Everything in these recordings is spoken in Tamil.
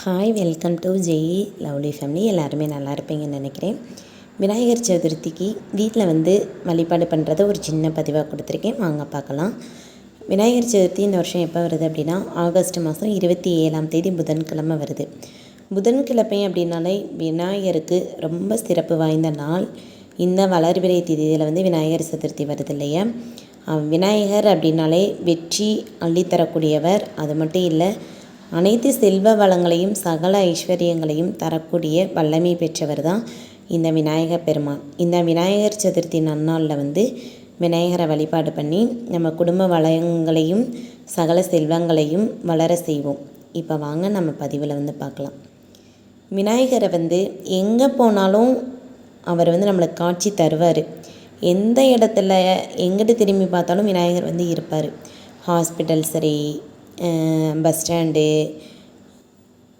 Hi, welcome to Jai lovely family. எல்லாருமே நல்லா இருப்பீங்கன்னு நினைக்கிறேன். விநாயகர் சதுர்த்திக்கு வீட்டில் வழிபாடு பண்ணுறத ஒரு சின்ன பதிவாக கொடுத்துருக்கேன். வாங்க பார்க்கலாம். விநாயகர் சதுர்த்தி இந்த வருஷம் எப்போ வருது அப்படின்னா ஆகஸ்ட் மாதம் 27 புதன்கிழமை வருது. புதன்கிழமை அப்படின்னாலே விநாயகருக்கு ரொம்ப சிறப்பு வாய்ந்த நாள். இந்த வளர்பிறை திதியில் விநாயகர் சதுர்த்தி வருது இல்லையா. விநாயகர் அப்படின்னாலே வெற்றி அள்ளித்தரக்கூடியவர். அது மட்டும் இல்லை, அனைத்து செல்வ வளங்களையும் சகல ஐஸ்வர்யங்களையும் தரக்கூடிய வல்லமை பெற்றவர் தான் இந்த விநாயகர் பெருமான். இந்த விநாயகர் சதுர்த்தி நன்னாளில் விநாயகரை வழிபாடு பண்ணி நம்ம குடும்ப வளங்களையும் சகல செல்வங்களையும் வளர செய்வோம். இப்போ வாங்க நம்ம பதிவில் பார்க்கலாம். விநாயகரை எங்கே போனாலும் அவர் நம்மளுக்கு காட்சி தருவார். எந்த இடத்துல எங்கிட்டு திரும்பி பார்த்தாலும் விநாயகர் இருப்பார். ஹாஸ்பிட்டல் சரி, பஸ் ஸ்டாண்டு,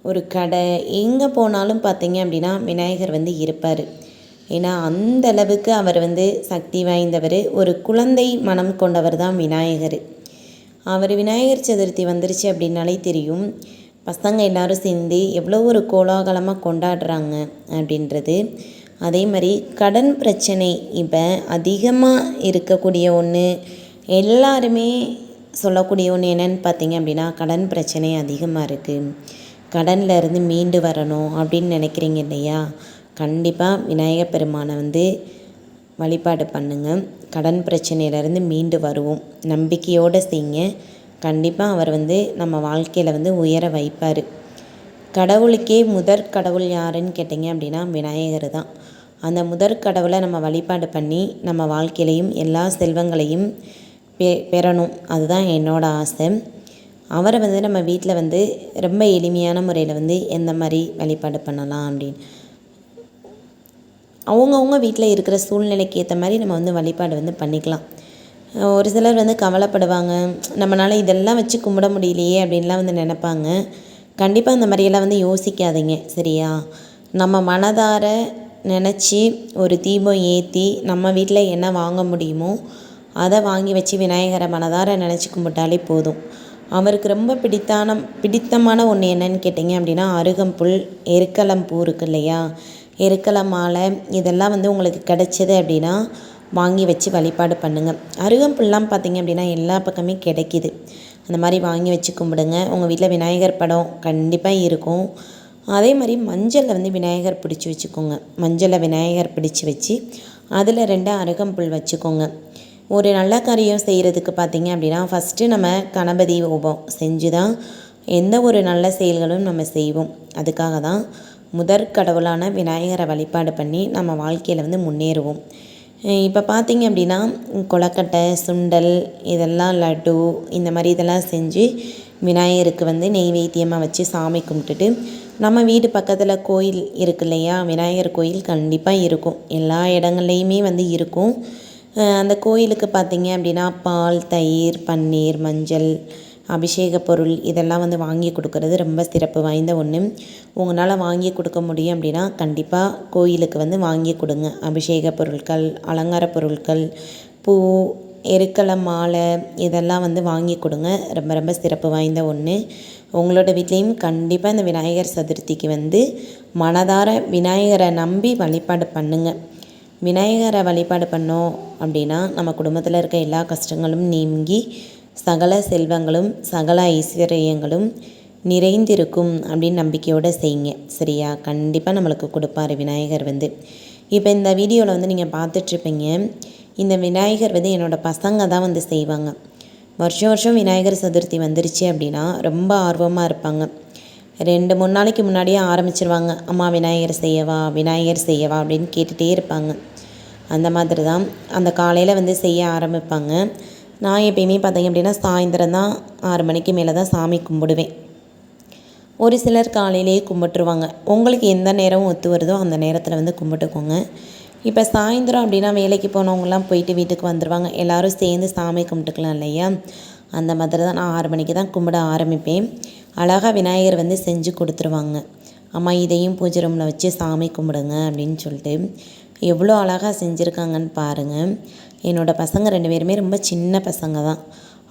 ஒரு கடை, எங்கே போனாலும் பார்த்தீங்க அப்படின்னா விநாயகர் இருப்பார். ஏன்னா அந்த அளவுக்கு அவர் சக்தி வாய்ந்தவர். ஒரு குழந்தை மனம் கொண்டவர் தான் விநாயகர். அவர் விநாயகர் சதுர்த்தி வந்துருச்சு அப்படின்னாலே தெரியும், பசங்க எல்லோரும் சேர்ந்து எவ்வளோ ஒரு கோலாகலமாக கொண்டாடுறாங்க அப்படின்றது. அதே மாதிரி கடன் பிரச்சனை இப்போ அதிகமாக இருக்கக்கூடிய ஒன்று, எல்லாருமே சொல்லக்கூடிய ஒன்று என்னென்னு பார்த்தீங்க அப்படின்னா கடன் பிரச்சனை அதிகமாக இருக்குது. கடனில் இருந்து மீண்டு வரணும் அப்படின்னு நினைக்கிறீங்க இல்லையா. கண்டிப்பாக விநாயகர் பெருமானை வழிபாடு பண்ணுங்கள். கடன் பிரச்சனையிலேருந்து மீண்டு வருவோம். நம்பிக்கையோடு செய்யுங்க. கண்டிப்பாக அவர் நம்ம வாழ்க்கையில் உயர வைப்பார். கடவுளுக்கே முதற் கடவுள் யாருன்னு கேட்டிங்க அப்படின்னா விநாயகர் தான். அந்த முதற் கடவுளை நம்ம வழிபாடு பண்ணி நம்ம வாழ்க்கையிலையும் எல்லா செல்வங்களையும் பெறணும். அதுதான் என்னோடய ஆசை. அவரை நம்ம வீட்டில் ரொம்ப எளிமையான முறையில் எந்த மாதிரி வழிபாடு பண்ணலாம் அப்படின்னு அவங்கவுங்க வீட்டில் இருக்கிற சூழ்நிலைக்கு ஏற்ற மாதிரி நம்ம வழிபாடு பண்ணிக்கலாம். ஒரு சிலர் கவலைப்படுவாங்க, நம்மளால் இதெல்லாம் வச்சு கும்பிட முடியலையே அப்படின்லாம் நினைப்பாங்க. கண்டிப்பாக அந்த மாதிரியெல்லாம் யோசிக்காதீங்க, சரியா. நம்ம மனதார நினச்சி ஒரு தீபம் ஏற்றி நம்ம வீட்டில் என்ன வாங்க முடியுமோ அதை வாங்கி வச்சு விநாயகரை மனதார நினச்சி கும்பிட்டாலே போதும். அவருக்கு ரொம்ப பிடித்தமான ஒன்று என்னன்னு கேட்டிங்க அப்படின்னா அருகம்புல், எருக்களம் பூ இருக்குது இல்லையா, எருக்களம் மாலை, இதெல்லாம் உங்களுக்கு கிடைச்சது அப்படின்னா வாங்கி வச்சு வழிபாடு பண்ணுங்கள். அருகம்புல்லாம் பார்த்திங்க அப்படின்னா எல்லா பக்கமே கிடைக்கிது. அந்த மாதிரி வாங்கி வச்சு கும்பிடுங்க. உங்கள் வீட்டில் விநாயகர் படம் கண்டிப்பாக இருக்கும். அதே மாதிரி மஞ்சளில் விநாயகர் பிடிச்சி வச்சுக்கோங்க. மஞ்சளை விநாயகர் பிடிச்சி வச்சு அதில் 2 அருகம்புல் வச்சுக்கோங்க. ஒரு நல்ல காரியம் செய்கிறதுக்கு பார்த்திங்க அப்படின்னா ஃபஸ்ட்டு நம்ம கணபதி ஹோமம் செஞ்சு தான் எந்த ஒரு நல்ல செயல்களும் நம்ம செய்வோம். அதுக்காக தான் முதற் கடவுளான விநாயகரை வழிபாடு பண்ணி நம்ம வாழ்க்கையில் முன்னேறுவோம். இப்போ பார்த்திங்க அப்படின்னா கொலக்கட்டை, சுண்டல், இதெல்லாம் லட்டு, இந்த மாதிரி இதெல்லாம் செஞ்சு விநாயகருக்கு நெய்வேத்தியமாக வச்சு சாமி கும்பிட்டுட்டு நம்ம வீடு பக்கத்தில் கோயில் இருக்கு இல்லையா, விநாயகர் கோயில் கண்டிப்பாக இருக்கும். எல்லா இடங்கள்லையுமே இருக்கும். அந்த கோயிலுக்கு பார்த்திங்க அப்படின்னா பால், தயிர், பன்னீர், மஞ்சள், அபிஷேக பொருள் இதெல்லாம் வாங்கி கொடுக்கறது ரொம்ப சிறப்பு வாய்ந்த ஒன்று. உங்களால் வாங்கி கொடுக்க முடியும் அப்படின்னா கண்டிப்பாக கோயிலுக்கு வாங்கி கொடுங்க. அபிஷேக பொருட்கள், அலங்கார பொருட்கள், பூ, எருக்களம் மாலை இதெல்லாம் வாங்கி கொடுங்க. ரொம்ப ரொம்ப சிறப்பு வாய்ந்த ஒன்று. உங்களோட வீட்லேயும் கண்டிப்பாக இந்த விநாயகர் சதுர்த்திக்கு மனதார விநாயகரை நம்பி வழிபாடு பண்ணுங்கள். விநாயகரை வழிபாடு பண்ணோம் அப்படின்னா நம்ம குடும்பத்தில் இருக்க எல்லா கஷ்டங்களும் நீங்கி சகல செல்வங்களும் சகல ஐஸ்வர்யங்களும் நிறைந்திருக்கும் அப்படின்னு நம்பிக்கையோடு செய்யுங்க, சரியா. கண்டிப்பாக நம்மளுக்கு கொடுப்பார் விநாயகர். இப்போ இந்த வீடியோவில் நீங்கள் பார்த்துட்ருப்பீங்க, இந்த விநாயகர் என்னோடய பசங்க தான் செய்வாங்க. வருஷம் விநாயகர் சதுர்த்தி வந்துருச்சு அப்படின்னா ரொம்ப ஆர்வமாக இருப்பாங்க. 2-3 நாளைக்கு முன்னாடியே ஆரம்பிச்சிருவாங்க, அம்மா விநாயகர் செய்யவா விநாயகர் செய்யவா அப்படின்னு கேட்டுகிட்டே இருப்பாங்க. அந்த மாதிரி தான் அந்த காலையில் செய்ய ஆரம்பிப்பாங்க. நான் எப்பயுமே பார்த்தீங்க அப்படின்னா சாயந்தரம் தான் 6 மணிக்கு மேலே தான் சாமி கும்பிடுவேன். ஒரு சிலர் காலையிலேயே கும்பிட்டுருவாங்க. உங்களுக்கு எந்த நேரம் ஒத்து வருதோ அந்த நேரத்தில் கும்பிட்டுக்கோங்க. இப்போ சாயந்தரம் அப்படின்னா வேலைக்கு போனவங்கலாம் போயிட்டு வீட்டுக்கு வந்துடுவாங்க. எல்லோரும் சேர்ந்து சாமி கும்பிட்டுக்கலாம் இல்லையா. அந்த மாதிரி தான் நான் 6 மணிக்கு தான் கும்பிட ஆரம்பிப்பேன். அழகாக விநாயகர் செஞ்சு கொடுத்துருவாங்க. அம்மா இதையும் பூஜை ரூமில் வச்சு சாமி கும்பிடுங்க அப்படின்னு சொல்லிட்டு எவ்வளோ அழகாக செஞ்சுருக்காங்கன்னு பாருங்கள். என்னோடய பசங்க 2 பேருமே ரொம்ப சின்ன பசங்க தான்.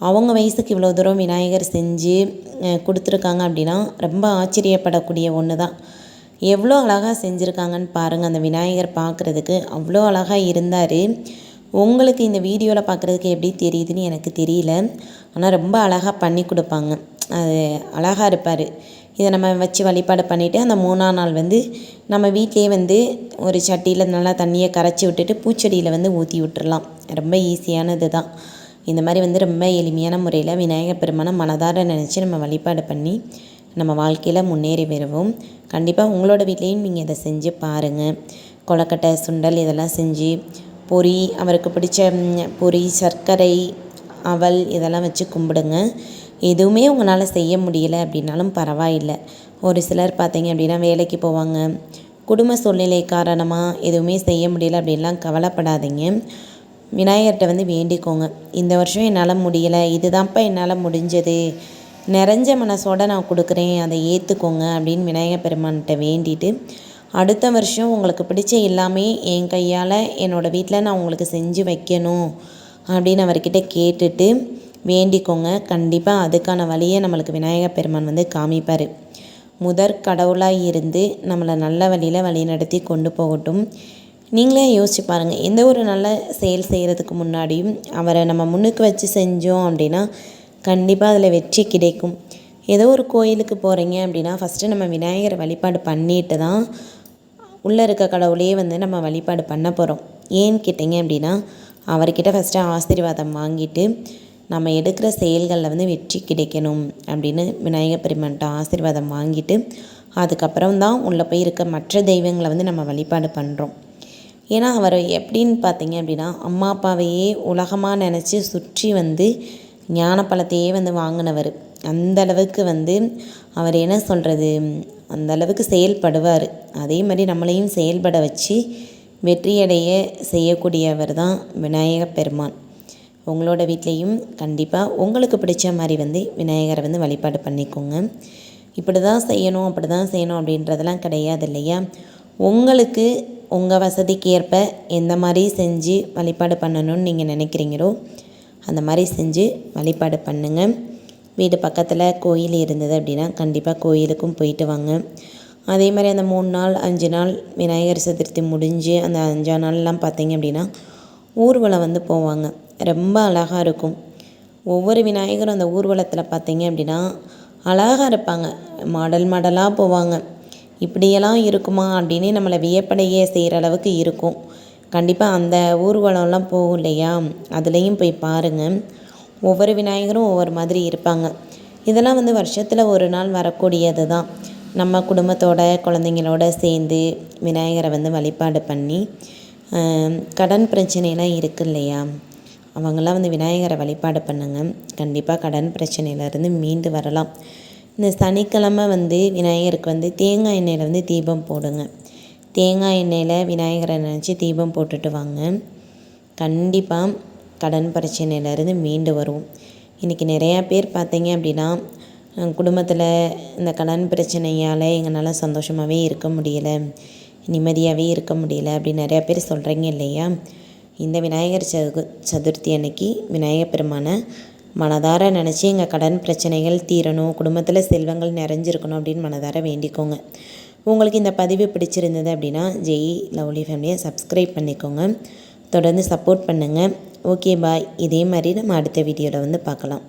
அவங்க வயசுக்கு இவ்வளோ தூரம் விநாயகர் செஞ்சு கொடுத்துருக்காங்க அப்படின்னா ரொம்ப ஆச்சரியப்படக்கூடிய ஒன்று தான். எவ்வளோ அழகாக செஞ்சுருக்காங்கன்னு பாருங்கள். அந்த விநாயகர் பார்க்குறதுக்கு அவ்வளோ அழகாக இருந்தார். உங்களுக்கு இந்த வீடியோவில் பார்க்குறதுக்கு எப்படி தெரியுதுன்னு எனக்கு தெரியல. ஆனால் ரொம்ப அழகாக பண்ணி கொடுப்பாங்க. அது அழகாக இருப்பார். இதை நம்ம வச்சு வழிபாடு பண்ணிவிட்டு அந்த 3ஆம் நாள் நம்ம வீட்டிலே ஒரு சட்டியில் நல்லா தண்ணியை கரைச்சி விட்டுட்டு பூச்செடியில் ஊற்றி விட்டுறலாம். ரொம்ப ஈஸியானது தான். இந்த மாதிரி ரொம்ப எளிமையான முறையில் விநாயகர் பெருமானை மனதார நினச்சி நம்ம வழிபாடு பண்ணி நம்ம வாழ்க்கையில் முன்னேறி வருவோம். கண்டிப்பாக உங்களோட வீட்லேயும் நீங்கள் இதை செஞ்சு பாருங்கள். கொழுக்கட்டை, சுண்டல் இதெல்லாம் செஞ்சு பொரி, அவருக்கு பிடிச்ச பொரி, சர்க்கரை, அவல் இதெல்லாம் வச்சு கும்பிடுங்க. எதுவுமே உங்களால் செய்ய முடியலை அப்படின்னாலும் பரவாயில்லை. ஒரு சிலர் பார்த்தீங்க அப்படின்னா வேலைக்கு போவாங்க, குடும்ப சூழ்நிலை காரணமாக எதுவுமே செய்ய முடியலை அப்படின்லாம் கவலைப்படாதீங்க. விநாயகர்கிட்ட வேண்டிக்கோங்க. இந்த வருஷம் என்னால் முடியலை, இதுதான்ப்பா என்னால் முடிஞ்சது, நிறைஞ்ச மனசோடு நான் கொடுக்குறேன், அதை ஏற்றுக்கோங்க அப்படின்னு விநாயகர் பெருமான்கிட்ட வேண்டிட்டு அடுத்த வருஷம் உங்களுக்கு பிடிச்ச எல்லாமே என் கையால் என்னோடய வீட்டில் நான் உங்களுக்கு செஞ்சு வைக்கணும் அப்படின்னு அவர்கிட்ட கேட்டுட்டு வேண்டிக்கோங்க. கண்டிப்பாக அதுக்கான வழியை நம்மளுக்கு விநாயகர் பெருமான் காமிப்பார். முதற் கடவுளாக இருந்து நம்மளை நல்ல வழியில் வழி நடத்தி கொண்டு போகட்டும். நீங்களே யோசிச்சு பாருங்கள். எந்த ஒரு நல்ல செயல் செய்கிறதுக்கு முன்னாடியும் அவரை நம்ம முன்னுக்கு வச்சு செஞ்சோம் அப்படின்னா கண்டிப்பாக அதில் வெற்றி கிடைக்கும். ஏதோ ஒரு கோயிலுக்கு போகிறீங்க அப்படின்னா ஃபஸ்ட்டு நம்ம விநாயகரை வழிபாடு பண்ணிட்டு தான் உள்ளே இருக்க கடவுளையே நம்ம வழிபாடு பண்ண போகிறோம். ஏன்னு கேட்டிங்க அப்படின்னா அவர்கிட்ட ஃபஸ்ட்டு ஆசீர்வாதம் வாங்கிட்டு நம்ம எடுக்கிற செயல்களில் வெற்றி கிடைக்கணும் அப்படின்னு விநாயகர் பெருமான்கிட்ட ஆசீர்வாதம் வாங்கிட்டு அதுக்கப்புறம் தான் உள்ளே போய் இருக்க மற்ற தெய்வங்களை நம்ம வழிபாடு பண்ணுறோம். ஏன்னா அவர் எப்படின்னு பார்த்தீங்க அப்படின்னா அம்மா அப்பாவையே உலகமாக நினச்சி சுற்றி ஞானப்பழத்தையே வாங்கினவர். அந்தளவுக்கு அவர் என்ன சொல்கிறது, அந்தளவுக்கு செயல்படுவார். அதே மாதிரி நம்மளையும் செயல்பட வச்சு வெற்றியடைய செய்யக்கூடியவர் தான் விநாயகர் பெருமான். உங்களோட வீட்லேயும் கண்டிப்பாக உங்களுக்கு பிடிச்ச மாதிரி விநாயகரை வழிபாடு பண்ணிக்கோங்க. இப்படி தான் செய்யணும் அப்படி தான் செய்யணும் அப்படின்றதெல்லாம் கிடையாது இல்லையா. உங்களுக்கு உங்கள் வசதிக்கு ஏற்ப எந்த மாதிரி செஞ்சு வழிபாடு பண்ணணும்னு நீங்கள் நினைக்கிறீங்களோ அந்த மாதிரி செஞ்சு வழிபாடு பண்ணுங்கள். வீடு பக்கத்தில் கோயில் இருந்தது அப்படின்னா கண்டிப்பாக கோயிலுக்கும் போயிட்டு வாங்க. அதே மாதிரி அந்த 3 நாள் 5 நாள் விநாயகர் சதுர்த்தி முடிஞ்சு அந்த 5ஆம் நாள்லாம் பார்த்தீங்க அப்படின்னா ஊர்வலம் போவாங்க. ரொம்ப அழகாக இருக்கும். ஒவ்வொரு விநாயகரும் அந்த ஊர்வலத்தில் பார்த்தீங்க அப்படின்னா அழகாக இருப்பாங்க. மாடல் மாடலாக போவாங்க. இப்படியெல்லாம் இருக்குமா அப்படின்னு நம்மளை வியப்படைய செய்கிற அளவுக்கு இருக்கும். கண்டிப்பாக அந்த ஊர்வலம்லாம் போகும் இல்லையா, அதுலேயும் போய் பாருங்கள். ஒவ்வொரு விநாயகரும் ஒவ்வொரு மாதிரி இருப்பாங்க. இதெல்லாம் வருஷத்தில் ஒரு நாள் வரக்கூடியது தான். நம்ம குடும்பத்தோட குழந்தைங்களோட சேர்ந்து விநாயகரை வழிபாடு பண்ணி கடன் பிரச்சனைலாம் இருக்குது இல்லையா, அவங்களாம் விநாயகரை வழிபாடு பண்ணுங்க. கண்டிப்பாக கடன் பிரச்சனையிலேருந்து மீண்டு வரலாம். இந்த சனிக்கிழமை விநாயகருக்கு தேங்காய் எண்ணெயில் தீபம் போடுங்க. தேங்காய் எண்ணெயில் விநாயகரை நினச்சி தீபம் போட்டுட்டு வாங்க. கண்டிப்பாக கடன் பிரச்சனையிலேருந்து மீண்டு வருவோம். இன்றைக்கி நிறையா பேர் பார்த்தீங்க அப்படின்னா குடும்பத்தில் இந்த கடன் பிரச்சனையால் எங்களால் சந்தோஷமாகவே இருக்க முடியலை, நிம்மதியாகவே இருக்க முடியலை அப்படின்னு நிறையா பேர் சொல்கிறீங்க இல்லையா. இந்த விநாயகர் சதுர்த்தி அன்னைக்கு விநாயகர் பெருமானை மனதார நினச்சி எங்கள் கடன் பிரச்சனைகள் தீரணும், குடும்பத்தில் செல்வங்கள் நிறைஞ்சிருக்கணும் அப்படின்னு மனதார வேண்டிக்கோங்க. உங்களுக்கு இந்த பதிவு பிடிச்சிருந்தது அப்படின்னா ஜெய் லவ்லி ஃபேமிலியை சப்ஸ்கிரைப் பண்ணிக்கோங்க. தொடர்ந்து சப்போர்ட் பண்ணுங்கள். Okay bye. இதே மாதிரி நம்ம அடுத்த வீடியோவில் பார்க்கலாம்.